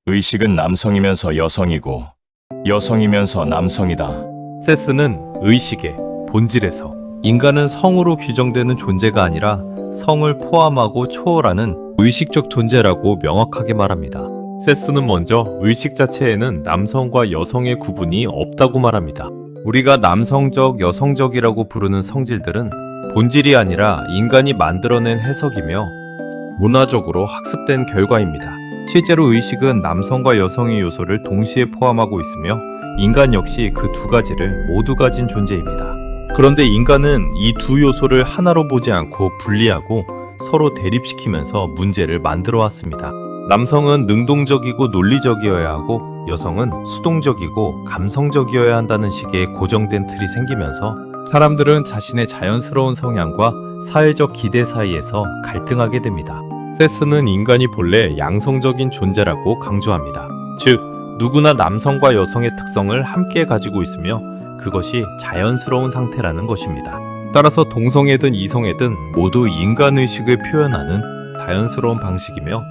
의식은 남성이면서 여성이고 여성이면서 남성이다. 세스는 의식의 본질에서 인간은 성으로 규정되는 존재가 아니라 성을 포함하고 초월하는 의식적 존재라고 명확하게 말합니다. 세스는 먼저 의식 자체에는 남성과 여성의 구분이 없다고 말합니다. 우리가 남성적, 여성적이라고 부르는 성질들은 본질이 아니라 인간이 만들어낸 해석이며 문화적으로 학습된 결과입니다. 실제로 의식은 남성과 여성의 요소를 동시에 포함하고 있으며 인간 역시 그 두 가지를 모두 가진 존재입니다. 그런데 인간은 이 두 요소를 하나로 보지 않고 분리하고 서로 대립시키면서 문제를 만들어 왔습니다. 남성은 능동적이고 논리적이어야 하고 여성은 수동적이고 감성적이어야 한다는 식의 고정된 틀이 생기면서 사람들은 자신의 자연스러운 성향과 사회적 기대 사이에서 갈등하게 됩니다. 세스는 인간이 본래 양성적인 존재라고 강조합니다. 즉, 누구나 남성과 여성의 특성을 함께 가지고 있으며 그것이 자연스러운 상태라는 것입니다. 따라서 동성애든 이성애든 모두 인간의식을 표현하는 자연스러운 방식이며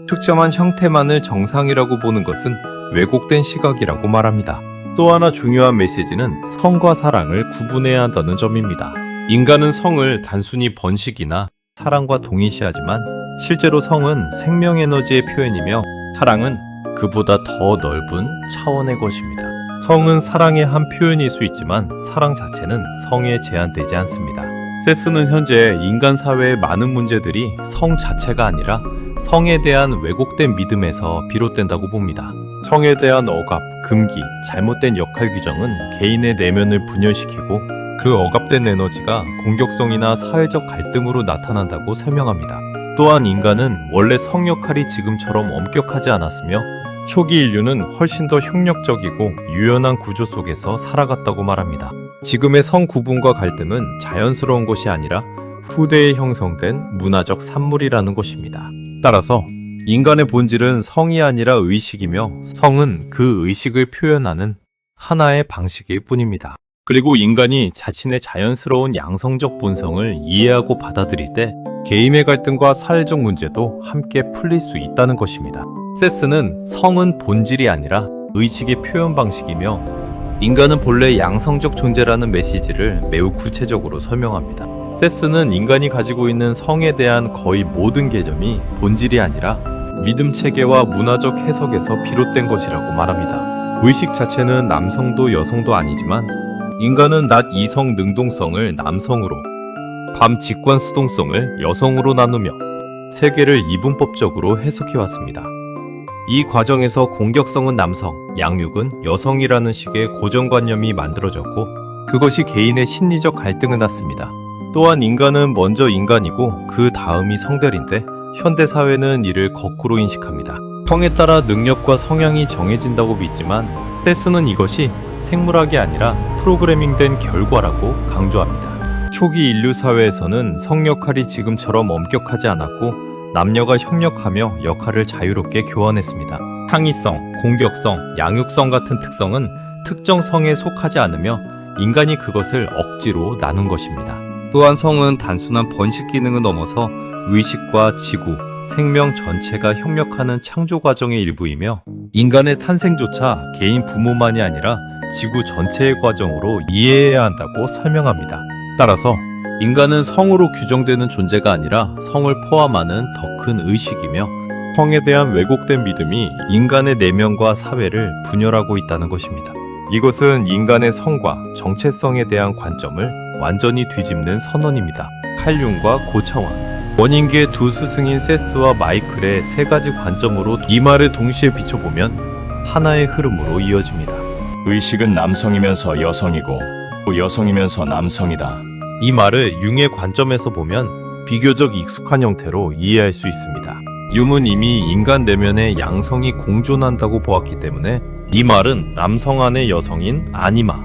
특정한 형태만을 정상이라고 보는 것은 왜곡된 시각이라고 말합니다. 또 하나 중요한 메시지는 성과 사랑을 구분해야 한다는 점입니다. 인간은 성을 단순히 번식이나 사랑과 동일시하지만 실제로 성은 생명에너지의 표현이며 사랑은 그보다 더 넓은 차원의 것입니다. 성은 사랑의 한 표현일 수 있지만 사랑 자체는 성에 제한되지 않습니다. 세스는 현재 인간 사회의 많은 문제들이 성 자체가 아니라 성에 대한 왜곡된 믿음에서 비롯된다고 봅니다. 성에 대한 억압, 금기, 잘못된 역할 규정은 개인의 내면을 분열시키고 그 억압된 에너지가 공격성이나 사회적 갈등으로 나타난다고 설명합니다. 또한 인간은 원래 성 역할이 지금처럼 엄격하지 않았으며 초기 인류는 훨씬 더 흉력적이고 유연한 구조 속에서 살아갔다고 말합니다. 지금의 성 구분과 갈등은 자연스러운 것이 아니라 후대에 형성된 문화적 산물이라는 것입니다. 따라서 인간의 본질은 성이 아니라 의식이며 성은 그 의식을 표현하는 하나의 방식일 뿐입니다. 그리고 인간이 자신의 자연스러운 양성적 본성을 이해하고 받아들일 때 개인의 갈등과 사회적 문제도 함께 풀릴 수 있다는 것입니다. 세스는 성은 본질이 아니라 의식의 표현 방식이며 인간은 본래 양성적 존재라는 메시지를 매우 구체적으로 설명합니다. 세스는 인간이 가지고 있는 성에 대한 거의 모든 개념이 본질이 아니라 믿음 체계와 문화적 해석에서 비롯된 것이라고 말합니다. 의식 자체는 남성도 여성도 아니지만 인간은 낮 이성 능동성을 남성으로, 밤 직관 수동성을 여성으로 나누며 세계를 이분법적으로 해석해왔습니다. 이 과정에서 공격성은 남성, 양육은 여성이라는 식의 고정관념이 만들어졌고 그것이 개인의 심리적 갈등을 낳습니다. 또한 인간은 먼저 인간이고 그 다음이 성별인데 현대사회는 이를 거꾸로 인식합니다. 성에 따라 능력과 성향이 정해진다고 믿지만 세스는 이것이 생물학이 아니라 프로그래밍된 결과라고 강조합니다. 초기 인류 사회에서는 성 역할이 지금처럼 엄격하지 않았고 남녀가 협력하며 역할을 자유롭게 교환했습니다. 창의성, 공격성, 양육성 같은 특성은 특정 성에 속하지 않으며 인간이 그것을 억지로 나눈 것입니다. 또한 성은 단순한 번식 기능을 넘어서 의식과 지구, 생명 전체가 협력하는 창조 과정의 일부이며 인간의 탄생조차 개인 부모만이 아니라 지구 전체의 과정으로 이해해야 한다고 설명합니다. 따라서 인간은 성으로 규정되는 존재가 아니라 성을 포함하는 더 큰 의식이며 성에 대한 왜곡된 믿음이 인간의 내면과 사회를 분열하고 있다는 것입니다. 이것은 인간의 성과 정체성에 대한 관점을 완전히 뒤집는 선언입니다. 칼융과 고차원, 원인계의 두 스승인 세스와 마이클의 세 가지 관점으로 이 말을 동시에 비춰보면 하나의 흐름으로 이어집니다. 의식은 남성이면서 여성이고 또 여성이면서 남성이다. 이 말을 융의 관점에서 보면 비교적 익숙한 형태로 이해할 수 있습니다. 융은 이미 인간 내면의 양성이 공존한다고 보았기 때문에 이 말은 남성 안의 여성인 아니마,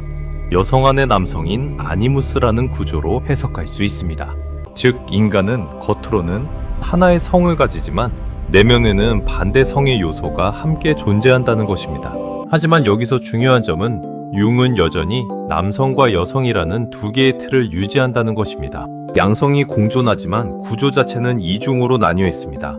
여성 안의 남성인 아니무스라는 구조로 해석할 수 있습니다. 즉, 인간은 겉으로는 하나의 성을 가지지만 내면에는 반대 성의 요소가 함께 존재한다는 것입니다. 하지만 여기서 중요한 점은 융은 여전히 남성과 여성이라는 두 개의 틀을 유지한다는 것입니다. 양성이 공존하지만 구조 자체는 이중으로 나뉘어 있습니다.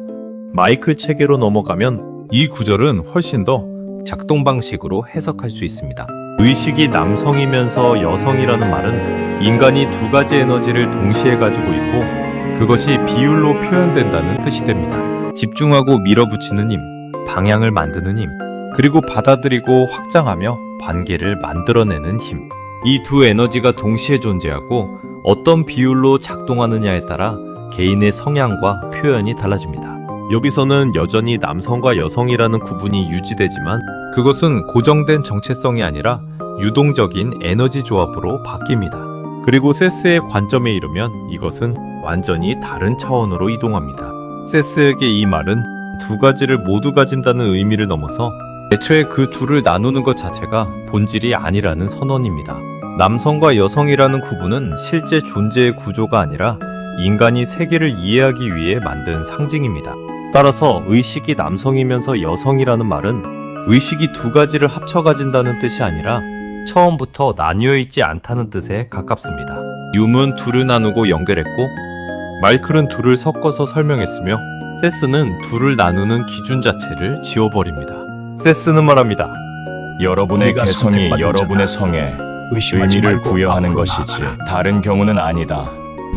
마이클 체계로 넘어가면 이 구절은 훨씬 더 작동 방식으로 해석할 수 있습니다. 의식이 남성이면서 여성이라는 말은 인간이 두 가지 에너지를 동시에 가지고 있고 그것이 비율로 표현된다는 뜻이 됩니다. 집중하고 밀어붙이는 힘, 방향을 만드는 힘, 그리고 받아들이고 확장하며 관계를 만들어내는 힘. 이 두 에너지가 동시에 존재하고 어떤 비율로 작동하느냐에 따라 개인의 성향과 표현이 달라집니다. 여기서는 여전히 남성과 여성이라는 구분이 유지되지만 그것은 고정된 정체성이 아니라 유동적인 에너지 조합으로 바뀝니다. 그리고 세스의 관점에 이르면 이것은 완전히 다른 차원으로 이동합니다. 세스에게 이 말은 두 가지를 모두 가진다는 의미를 넘어서 애초에 그 둘을 나누는 것 자체가 본질이 아니라는 선언입니다. 남성과 여성이라는 구분은 실제 존재의 구조가 아니라 인간이 세계를 이해하기 위해 만든 상징입니다. 따라서 의식이 남성이면서 여성이라는 말은 의식이 두 가지를 합쳐 가진다는 뜻이 아니라 처음부터 나뉘어 있지 않다는 뜻에 가깝습니다. 윰은 둘을 나누고 연결했고 마이클은 둘을 섞어서 설명했으며 세스는 둘을 나누는 기준 자체를 지워버립니다. 세스는 말합니다. 여러분의 네가 개성이 선택받은 여러분의 자다. 성에 의심하지 의미를 말고 부여하는 앞으로 것이지 나아가라. 다른 경우는 아니다.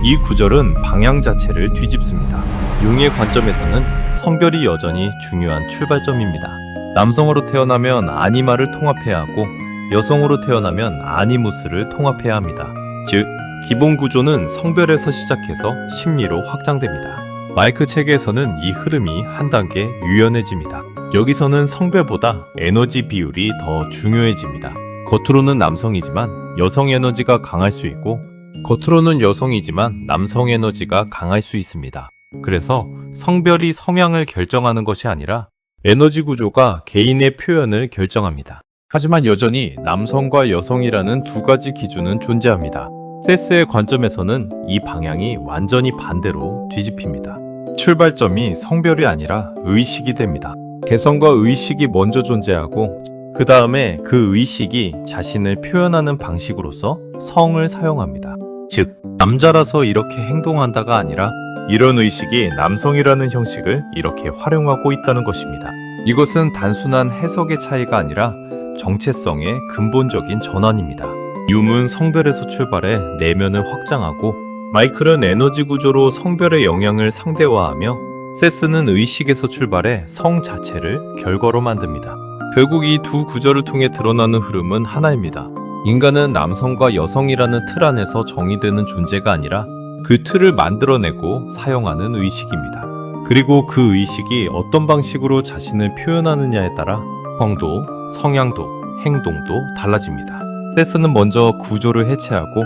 이 구절은 방향 자체를 뒤집습니다. 융의 관점에서는 성별이 여전히 중요한 출발점입니다. 남성으로 태어나면 아니마를 통합해야 하고 여성으로 태어나면 아니무스를 통합해야 합니다. 즉, 기본 구조는 성별에서 시작해서 심리로 확장됩니다. 마이크 책에서는 이 흐름이 한 단계 유연해집니다. 여기서는 성별보다 에너지 비율이 더 중요해집니다. 겉으로는 남성이지만 여성 에너지가 강할 수 있고 겉으로는 여성이지만 남성 에너지가 강할 수 있습니다. 그래서 성별이 성향을 결정하는 것이 아니라 에너지 구조가 개인의 표현을 결정합니다. 하지만 여전히 남성과 여성이라는 두 가지 기준은 존재합니다. 세스의 관점에서는 이 방향이 완전히 반대로 뒤집힙니다. 출발점이 성별이 아니라 의식이 됩니다. 개성과 의식이 먼저 존재하고 그 다음에 그 의식이 자신을 표현하는 방식으로서 성을 사용합니다. 즉, 남자라서 이렇게 행동한다가 아니라 이런 의식이 남성이라는 형식을 이렇게 활용하고 있다는 것입니다. 이것은 단순한 해석의 차이가 아니라 정체성의 근본적인 전환입니다. 윰은 성별에서 출발해 내면을 확장하고 마이클은 에너지 구조로 성별의 영향을 상대화하며 세스는 의식에서 출발해 성 자체를 결과로 만듭니다. 결국 이 두 구절을 통해 드러나는 흐름은 하나입니다. 인간은 남성과 여성이라는 틀 안에서 정의되는 존재가 아니라 그 틀을 만들어내고 사용하는 의식입니다. 그리고 그 의식이 어떤 방식으로 자신을 표현하느냐에 따라 성도, 성향도, 행동도 달라집니다. 세스는 먼저 구조를 해체하고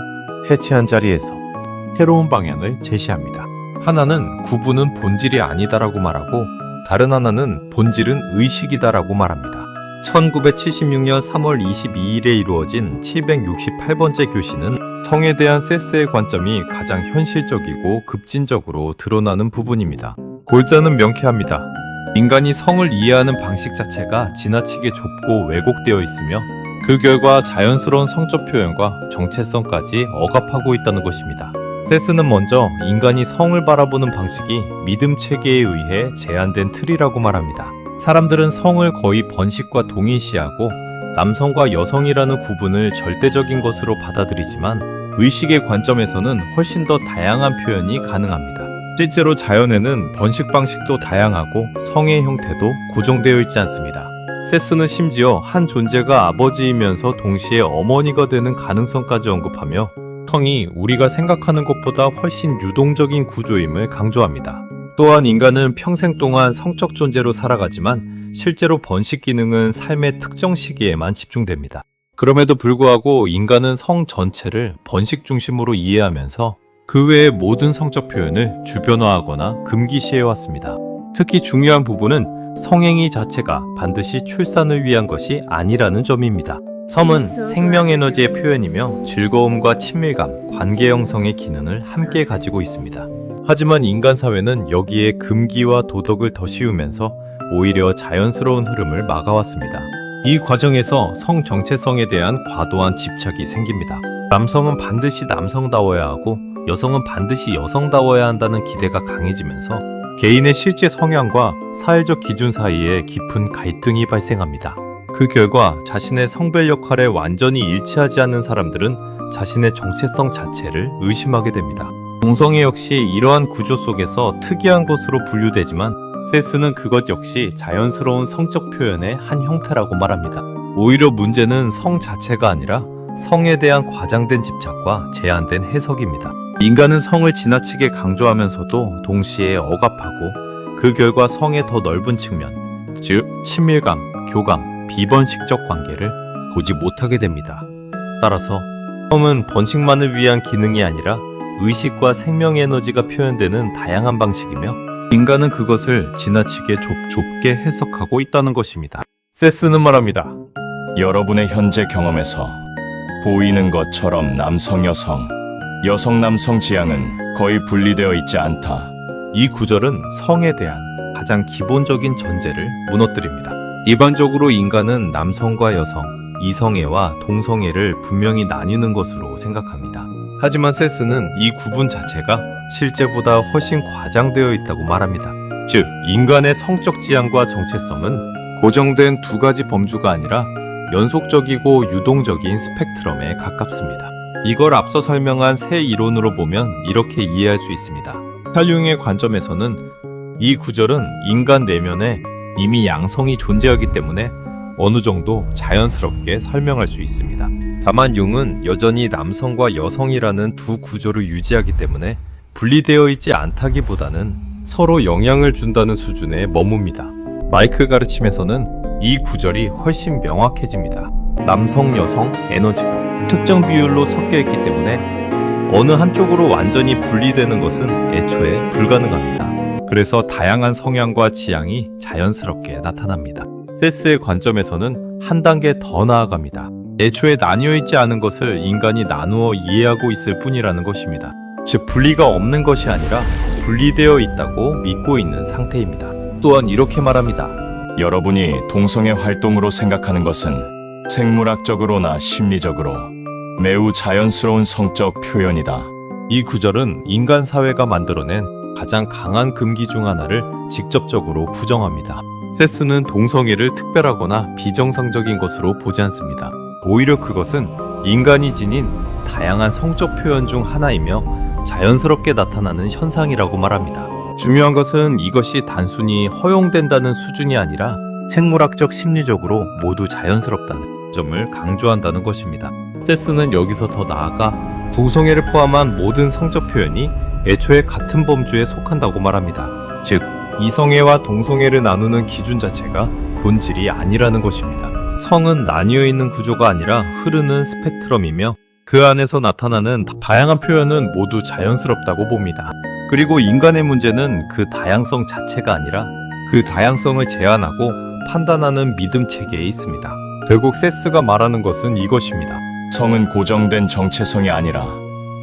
해체한 자리에서 새로운 방향을 제시합니다. 하나는 구분은 본질이 아니다라고 말하고 다른 하나는 본질은 의식이다라고 말합니다. 1976년 3월 22일에 이루어진 768번째 교시는 성에 대한 세스의 관점이 가장 현실적이고 급진적으로 드러나는 부분입니다. 골자는 명쾌합니다. 인간이 성을 이해하는 방식 자체가 지나치게 좁고 왜곡되어 있으며 그 결과 자연스러운 성적 표현과 정체성까지 억압하고 있다는 것입니다. 세스는 먼저 인간이 성을 바라보는 방식이 믿음 체계에 의해 제한된 틀이라고 말합니다. 사람들은 성을 거의 번식과 동일시하고 남성과 여성이라는 구분을 절대적인 것으로 받아들이지만 의식의 관점에서는 훨씬 더 다양한 표현이 가능합니다. 실제로 자연에는 번식 방식도 다양하고 성의 형태도 고정되어 있지 않습니다. 세스는 심지어 한 존재가 아버지이면서 동시에 어머니가 되는 가능성까지 언급하며 성이 우리가 생각하는 것보다 훨씬 유동적인 구조임을 강조합니다. 또한 인간은 평생 동안 성적 존재로 살아가지만 실제로 번식 기능은 삶의 특정 시기에만 집중됩니다. 그럼에도 불구하고 인간은 성 전체를 번식 중심으로 이해하면서 그 외의 모든 성적 표현을 주변화하거나 금기시해왔습니다. 특히 중요한 부분은 성행위 자체가 반드시 출산을 위한 것이 아니라는 점입니다. 섬은 생명 에너지의 표현이며 즐거움과 친밀감, 관계 형성의 기능을 함께 가지고 있습니다. 하지만 인간 사회는 여기에 금기와 도덕을 더 씌우면서 오히려 자연스러운 흐름을 막아왔습니다. 이 과정에서 성 정체성에 대한 과도한 집착이 생깁니다. 남성은 반드시 남성다워야 하고 여성은 반드시 여성다워야 한다는 기대가 강해지면서 개인의 실제 성향과 사회적 기준 사이에 깊은 갈등이 발생합니다. 그 결과 자신의 성별 역할에 완전히 일치하지 않는 사람들은 자신의 정체성 자체를 의심하게 됩니다. 동성애 역시 이러한 구조 속에서 특이한 것으로 분류되지만 세스는 그것 역시 자연스러운 성적 표현의 한 형태라고 말합니다. 오히려 문제는 성 자체가 아니라 성에 대한 과장된 집착과 제한된 해석입니다. 인간은 성을 지나치게 강조하면서도 동시에 억압하고 그 결과 성의 더 넓은 측면, 즉 친밀감, 교감, 비번식적 관계를 보지 못하게 됩니다. 따라서 성은 번식만을 위한 기능이 아니라 의식과 생명 에너지가 표현되는 다양한 방식이며 인간은 그것을 지나치게 좁게 해석하고 있다는 것입니다. 세스는 말합니다. 여러분의 현재 경험에서 보이는 것처럼 남성, 여성, 여성, 남성 지향은 거의 분리되어 있지 않다. 이 구절은 성에 대한 가장 기본적인 전제를 무너뜨립니다. 일반적으로 인간은 남성과 여성, 이성애와 동성애를 분명히 나뉘는 것으로 생각합니다. 하지만 세스는 이 구분 자체가 실제보다 훨씬 과장되어 있다고 말합니다. 즉, 인간의 성적 지향과 정체성은 고정된 두 가지 범주가 아니라 연속적이고 유동적인 스펙트럼에 가깝습니다. 이걸 앞서 설명한 새 이론으로 보면 이렇게 이해할 수 있습니다. 칼 융의 관점에서는 이 구절은 인간 내면에 이미 양성이 존재하기 때문에 어느 정도 자연스럽게 설명할 수 있습니다. 다만 융은 여전히 남성과 여성이라는 두 구조를 유지하기 때문에 분리되어 있지 않다기보다는 서로 영향을 준다는 수준에 머뭅니다. 마이클 가르침에서는 이 구절이 훨씬 명확해집니다. 남성, 여성, 에너지가 특정 비율로 섞여 있기 때문에 어느 한쪽으로 완전히 분리되는 것은 애초에 불가능합니다. 그래서 다양한 성향과 지향이 자연스럽게 나타납니다. 세스의 관점에서는 한 단계 더 나아갑니다. 애초에 나뉘어 있지 않은 것을 인간이 나누어 이해하고 있을 뿐이라는 것입니다. 즉, 분리가 없는 것이 아니라 분리되어 있다고 믿고 있는 상태입니다. 또한 이렇게 말합니다. 여러분이 동성애 활동으로 생각하는 것은 생물학적으로나 심리적으로 매우 자연스러운 성적 표현이다. 이 구절은 인간 사회가 만들어낸 가장 강한 금기 중 하나를 직접적으로 부정합니다. 세스는 동성애를 특별하거나 비정상적인 것으로 보지 않습니다. 오히려 그것은 인간이 지닌 다양한 성적 표현 중 하나이며 자연스럽게 나타나는 현상이라고 말합니다. 중요한 것은 이것이 단순히 허용된다는 수준이 아니라 생물학적 심리적으로 모두 자연스럽다는 점을 강조한다는 것입니다. 세스는 여기서 더 나아가 동성애를 포함한 모든 성적 표현이 애초에 같은 범주에 속한다고 말합니다. 즉, 이성애와 동성애를 나누는 기준 자체가 본질이 아니라는 것입니다. 성은 나뉘어 있는 구조가 아니라 흐르는 스펙트럼이며 그 안에서 나타나는 다양한 표현은 모두 자연스럽다고 봅니다. 그리고 인간의 문제는 그 다양성 자체가 아니라 그 다양성을 제한하고 판단하는 믿음 체계에 있습니다. 결국 세스가 말하는 것은 이것입니다. 성은 고정된 정체성이 아니라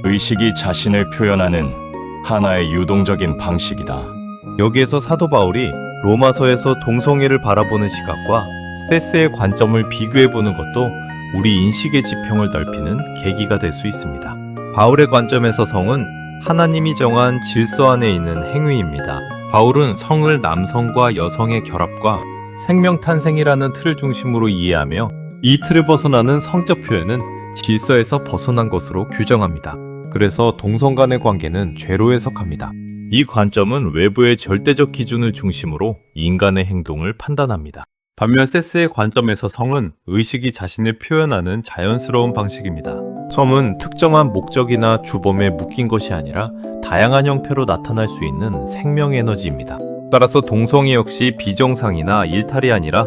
의식이 자신을 표현하는 하나의 유동적인 방식이다. 여기에서 사도 바울이 로마서에서 동성애를 바라보는 시각과 세스의 관점을 비교해보는 것도 우리 인식의 지평을 넓히는 계기가 될 수 있습니다. 바울의 관점에서 성은 하나님이 정한 질서 안에 있는 행위입니다. 바울은 성을 남성과 여성의 결합과 생명 탄생이라는 틀을 중심으로 이해하며 이 틀을 벗어나는 성적 표현은 질서에서 벗어난 것으로 규정합니다. 그래서 동성 간의 관계는 죄로 해석합니다. 이 관점은 외부의 절대적 기준을 중심으로 인간의 행동을 판단합니다. 반면 세스의 관점에서 성은 의식이 자신을 표현하는 자연스러운 방식입니다. 성은 특정한 목적이나 주범에 묶인 것이 아니라 다양한 형태로 나타날 수 있는 생명 에너지입니다. 따라서 동성애 역시 비정상이나 일탈이 아니라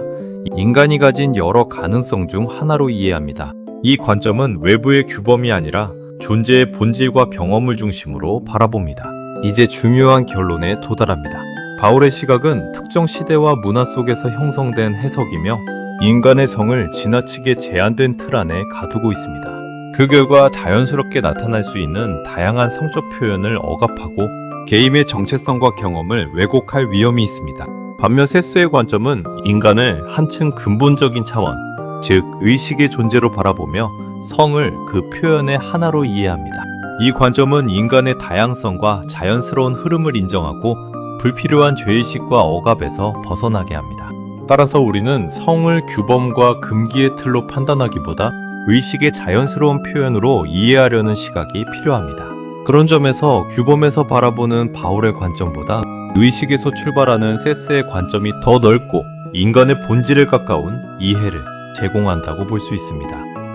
인간이 가진 여러 가능성 중 하나로 이해합니다. 이 관점은 외부의 규범이 아니라 존재의 본질과 경험을 중심으로 바라봅니다. 이제 중요한 결론에 도달합니다. 바울의 시각은 특정 시대와 문화 속에서 형성된 해석이며 인간의 성을 지나치게 제한된 틀 안에 가두고 있습니다. 그 결과 자연스럽게 나타날 수 있는 다양한 성적 표현을 억압하고 개인의 정체성과 경험을 왜곡할 위험이 있습니다. 반면 세스의 관점은 인간을 한층 근본적인 차원, 즉 의식의 존재로 바라보며 성을 그 표현의 하나로 이해합니다. 이 관점은 인간의 다양성과 자연스러운 흐름을 인정하고 불필요한 죄의식과 억압에서 벗어나게 합니다. 따라서 우리는 성을 규범과 금기의 틀로 판단하기보다 의식의 자연스러운 표현으로 이해하려는 시각이 필요합니다. 그런 점에서 규범에서 바라보는 바울의 관점보다 의식에서 출발하는 세스의 관점이 더 넓고 인간의 본질에 가까운 이해를 제공한다고 볼 수 있습니다.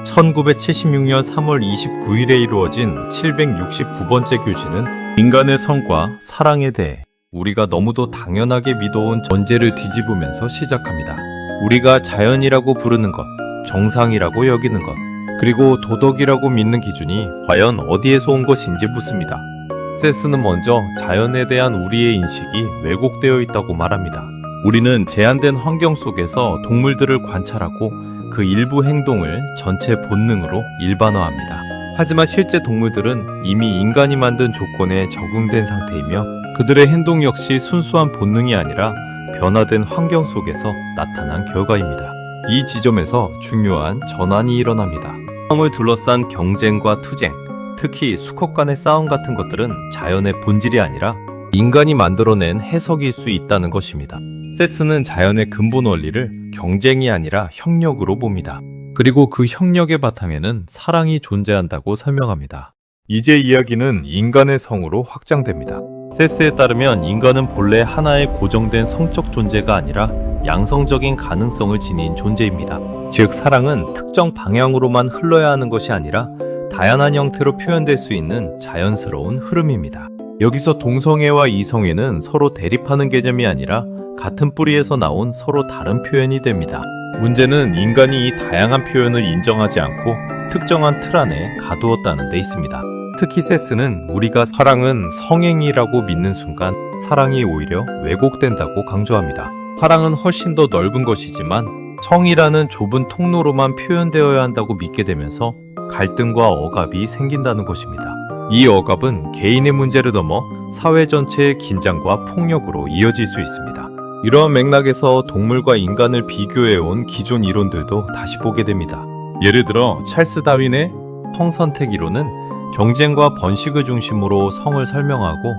1976년 3월 29일에 이루어진 769번째 교시는 인간의 성과 사랑에 대해 우리가 너무도 당연하게 믿어온 전제를 뒤집으면서 시작합니다. 우리가 자연이라고 부르는 것, 정상이라고 여기는 것, 그리고 도덕이라고 믿는 기준이 과연 어디에서 온 것인지 묻습니다. 세스는 먼저 자연에 대한 우리의 인식이 왜곡되어 있다고 말합니다. 우리는 제한된 환경 속에서 동물들을 관찰하고 그 일부 행동을 전체 본능으로 일반화합니다. 하지만 실제 동물들은 이미 인간이 만든 조건에 적응된 상태이며 그들의 행동 역시 순수한 본능이 아니라 변화된 환경 속에서 나타난 결과입니다. 이 지점에서 중요한 전환이 일어납니다. 성을 둘러싼 경쟁과 투쟁, 특히 수컷 간의 싸움 같은 것들은 자연의 본질이 아니라 인간이 만들어낸 해석일 수 있다는 것입니다. 세스는 자연의 근본 원리를 경쟁이 아니라 협력으로 봅니다. 그리고 그 협력의 바탕에는 사랑이 존재한다고 설명합니다. 이제 이야기는 인간의 성으로 확장됩니다. 세스에 따르면 인간은 본래 하나의 고정된 성적 존재가 아니라 양성적인 가능성을 지닌 존재입니다. 즉, 사랑은 특정 방향으로만 흘러야 하는 것이 아니라 다양한 형태로 표현될 수 있는 자연스러운 흐름입니다. 여기서 동성애와 이성애는 서로 대립하는 개념이 아니라 같은 뿌리에서 나온 서로 다른 표현이 됩니다. 문제는 인간이 이 다양한 표현을 인정하지 않고 특정한 틀 안에 가두었다는 데 있습니다. 특히 세스는 우리가 사랑은 성행위라고 믿는 순간 사랑이 오히려 왜곡된다고 강조합니다. 사랑은 훨씬 더 넓은 것이지만 성이라는 좁은 통로로만 표현되어야 한다고 믿게 되면서 갈등과 억압이 생긴다는 것입니다. 이 억압은 개인의 문제를 넘어 사회 전체의 긴장과 폭력으로 이어질 수 있습니다. 이러한 맥락에서 동물과 인간을 비교해온 기존 이론들도 다시 보게 됩니다. 예를 들어 찰스 다윈의 성선택 이론은 경쟁과 번식을 중심으로 성을 설명하고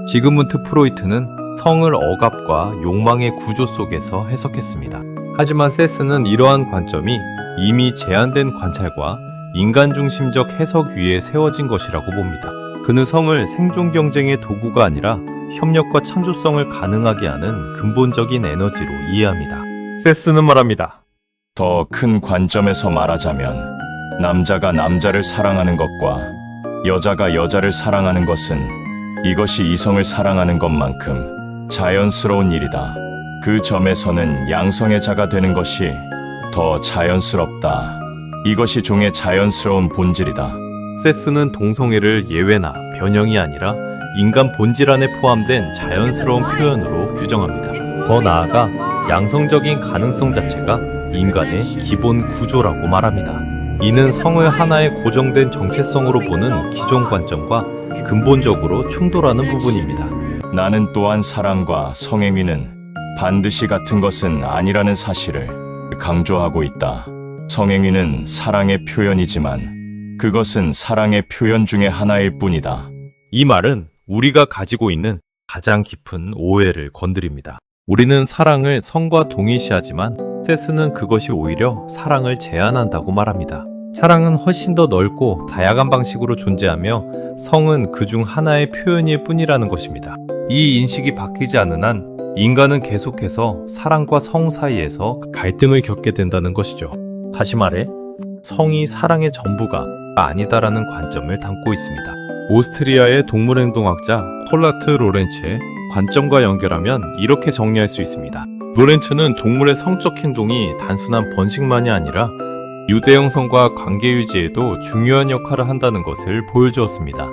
지그문트 프로이트는 성을 억압과 욕망의 구조 속에서 해석했습니다. 하지만 세스는 이러한 관점이 이미 제한된 관찰과 인간 중심적 해석 위에 세워진 것이라고 봅니다. 그는 성을 생존 경쟁의 도구가 아니라 협력과 창조성을 가능하게 하는 근본적인 에너지로 이해합니다. 세스는 말합니다. 더 큰 관점에서 말하자면 남자가 남자를 사랑하는 것과 여자가 여자를 사랑하는 것은 이것이 이성을 사랑하는 것만큼 자연스러운 일이다. 그 점에서는 양성의 자가 되는 것이 더 자연스럽다. 이것이 종의 자연스러운 본질이다. 세스는 동성애를 예외나 변형이 아니라 인간 본질 안에 포함된 자연스러운 표현으로 규정합니다. 더 나아가 양성적인 가능성 자체가 인간의 기본 구조라고 말합니다. 이는 성을 하나의 고정된 정체성으로 보는 기존 관점과 근본적으로 충돌하는 부분입니다. 나는 또한 사랑과 성행위는 반드시 같은 것은 아니라는 사실을 강조하고 있다. 성행위는 사랑의 표현이지만 그것은 사랑의 표현 중에 하나일 뿐이다. 이 말은 우리가 가지고 있는 가장 깊은 오해를 건드립니다. 우리는 사랑을 성과 동일시하지만 세스는 그것이 오히려 사랑을 제한한다고 말합니다. 사랑은 훨씬 더 넓고 다양한 방식으로 존재하며 성은 그중 하나의 표현일 뿐이라는 것입니다. 이 인식이 바뀌지 않는 한 인간은 계속해서 사랑과 성 사이에서 갈등을 겪게 된다는 것이죠. 다시 말해, 성이 사랑의 전부가 아니다라는 관점을 담고 있습니다. 오스트리아의 동물행동학자 콜라트 로렌츠의 관점과 연결하면 이렇게 정리할 수 있습니다. 로렌츠는 동물의 성적 행동이 단순한 번식만이 아니라 유대형성과 관계 유지에도 중요한 역할을 한다는 것을 보여주었습니다.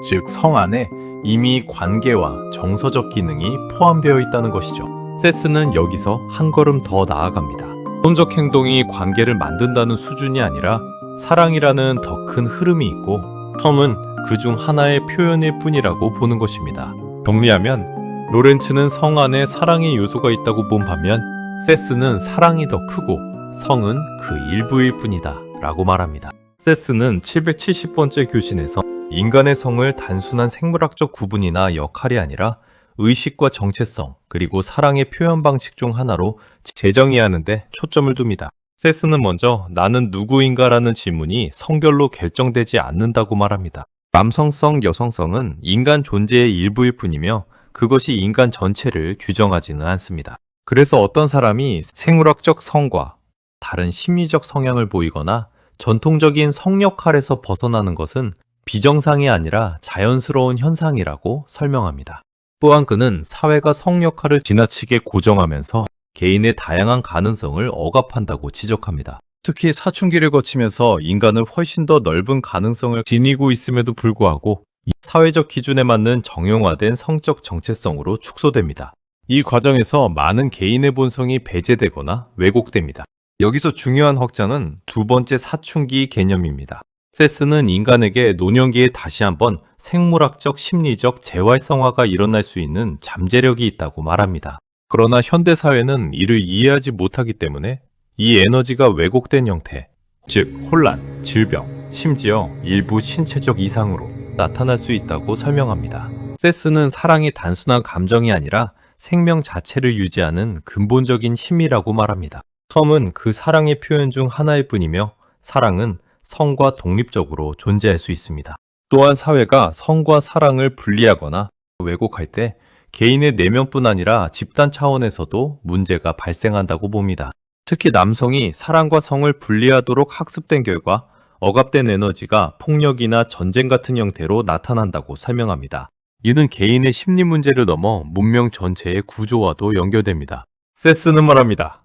즉, 성 안에 이미 관계와 정서적 기능이 포함되어 있다는 것이죠. 세스는 여기서 한 걸음 더 나아갑니다. 성적 행동이 관계를 만든다는 수준이 아니라 사랑이라는 더 큰 흐름이 있고 성은 그중 하나의 표현일 뿐이라고 보는 것입니다. 정리하면 로렌츠는 성 안에 사랑의 요소가 있다고 본 반면 세스는 사랑이 더 크고 성은 그 일부일 뿐이다 라고 말합니다. 세스는 770번째 교신에서 인간의 성을 단순한 생물학적 구분이나 역할이 아니라 의식과 정체성, 그리고 사랑의 표현 방식 중 하나로 재정의하는데 초점을 둡니다. 세스는 먼저 나는 누구인가라는 질문이 성별로 결정되지 않는다고 말합니다. 남성성, 여성성은 인간 존재의 일부일 뿐이며 그것이 인간 전체를 규정하지는 않습니다. 그래서 어떤 사람이 생물학적 성과 다른 심리적 성향을 보이거나 전통적인 성 역할에서 벗어나는 것은 비정상이 아니라 자연스러운 현상이라고 설명합니다. 또한 그는 사회가 성 역할을 지나치게 고정하면서 개인의 다양한 가능성을 억압한다고 지적합니다. 특히 사춘기를 거치면서 인간은 훨씬 더 넓은 가능성을 지니고 있음에도 불구하고 이 사회적 기준에 맞는 정형화된 성적 정체성으로 축소됩니다. 이 과정에서 많은 개인의 본성이 배제되거나 왜곡됩니다. 여기서 중요한 확장은 두 번째 사춘기 개념입니다. 세스는 인간에게 노년기에 다시 한번 생물학적, 심리적 재활성화가 일어날 수 있는 잠재력이 있다고 말합니다. 그러나 현대사회는 이를 이해하지 못하기 때문에 이 에너지가 왜곡된 형태, 즉 혼란, 질병, 심지어 일부 신체적 이상으로 나타날 수 있다고 설명합니다. 세스는 사랑이 단순한 감정이 아니라 생명 자체를 유지하는 근본적인 힘이라고 말합니다. 텀은 그 사랑의 표현 중 하나일 뿐이며 사랑은 성과 독립적으로 존재할 수 있습니다. 또한 사회가 성과 사랑을 분리하거나 왜곡할 때 개인의 내면뿐 아니라 집단 차원에서도 문제가 발생한다고 봅니다. 특히 남성이 사랑과 성을 분리하도록 학습된 결과 억압된 에너지가 폭력이나 전쟁 같은 형태로 나타난다고 설명합니다. 이는 개인의 심리 문제를 넘어 문명 전체의 구조와도 연결됩니다. 세스는 말합니다.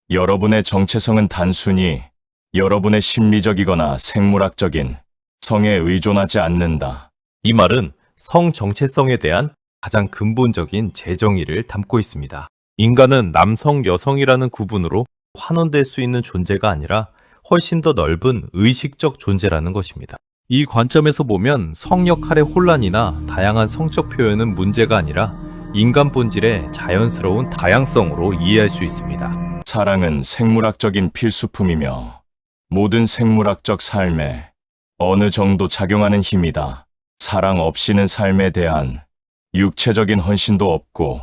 여러분의 정체성은 단순히 여러분의 심리적이거나 생물학적인 성에 의존하지 않는다. 이 말은 성 정체성에 대한 가장 근본적인 재정의를 담고 있습니다. 인간은 남성, 여성이라는 구분으로 환원될 수 있는 존재가 아니라 훨씬 더 넓은 의식적 존재라는 것입니다. 이 관점에서 보면 성 역할의 혼란이나 다양한 성적 표현은 문제가 아니라 인간 본질의 자연스러운 다양성으로 이해할 수 있습니다. 사랑은 생물학적인 필수품이며 모든 생물학적 삶에 어느 정도 작용하는 힘이다. 사랑 없이는 삶에 대한 육체적인 헌신도 없고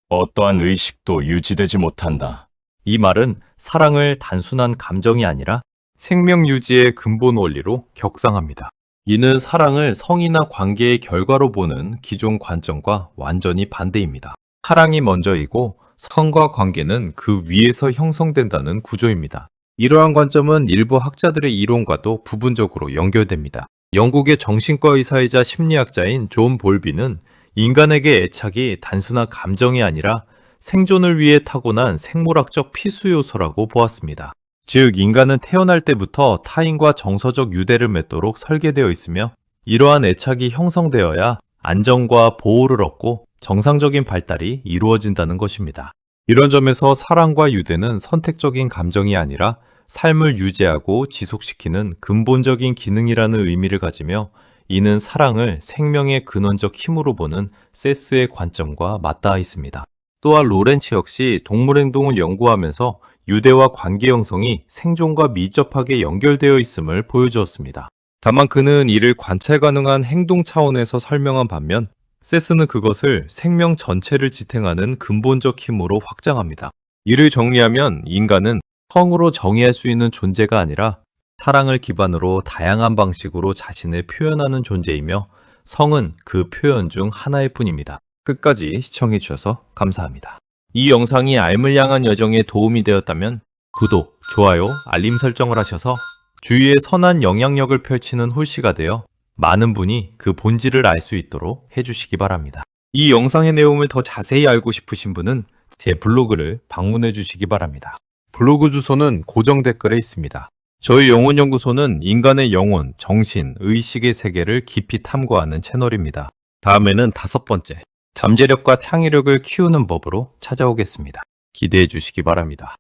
어떠한 의식도 유지되지 못한다. 이 말은 사랑을 단순한 감정이 아니라 생명 유지의 근본 원리로 격상합니다. 이는 사랑을 성이나 관계의 결과로 보는 기존 관점과 완전히 반대입니다. 사랑이 먼저이고 성과 관계는 그 위에서 형성된다는 구조입니다. 이러한 관점은 일부 학자들의 이론과도 부분적으로 연결됩니다. 영국의 정신과 의사이자 심리학자인 존 볼비는 인간에게 애착이 단순한 감정이 아니라 생존을 위해 타고난 생물학적 필수 요소라고 보았습니다. 즉, 인간은 태어날 때부터 타인과 정서적 유대를 맺도록 설계되어 있으며 이러한 애착이 형성되어야 안정과 보호를 얻고 정상적인 발달이 이루어진다는 것입니다. 이런 점에서 사랑과 유대는 선택적인 감정이 아니라 삶을 유지하고 지속시키는 근본적인 기능이라는 의미를 가지며 이는 사랑을 생명의 근원적 힘으로 보는 세스의 관점과 맞닿아 있습니다. 또한 로렌츠 역시 동물 행동을 연구하면서 유대와 관계 형성이 생존과 밀접하게 연결되어 있음을 보여주었습니다. 다만 그는 이를 관찰 가능한 행동 차원에서 설명한 반면 세스는 그것을 생명 전체를 지탱하는 근본적 힘으로 확장합니다. 이를 정리하면 인간은 성으로 정의할 수 있는 존재가 아니라 사랑을 기반으로 다양한 방식으로 자신을 표현하는 존재이며 성은 그 표현 중 하나일 뿐입니다. 끝까지 시청해주셔서 감사합니다. 이 영상이 알물 향한 여정에 도움이 되었다면 구독, 좋아요, 알림 설정을 하셔서 주위에 선한 영향력을 펼치는 홀씨가 되어 많은 분이 그 본질을 알 수 있도록 해주시기 바랍니다. 이 영상의 내용을 더 자세히 알고 싶으신 분은 제 블로그를 방문해 주시기 바랍니다. 블로그 주소는 고정 댓글에 있습니다. 저희 영혼연구소는 인간의 영혼, 정신, 의식의 세계를 깊이 탐구하는 채널입니다. 다음에는 5번째, 잠재력과 창의력을 키우는 법으로 찾아오겠습니다. 기대해 주시기 바랍니다.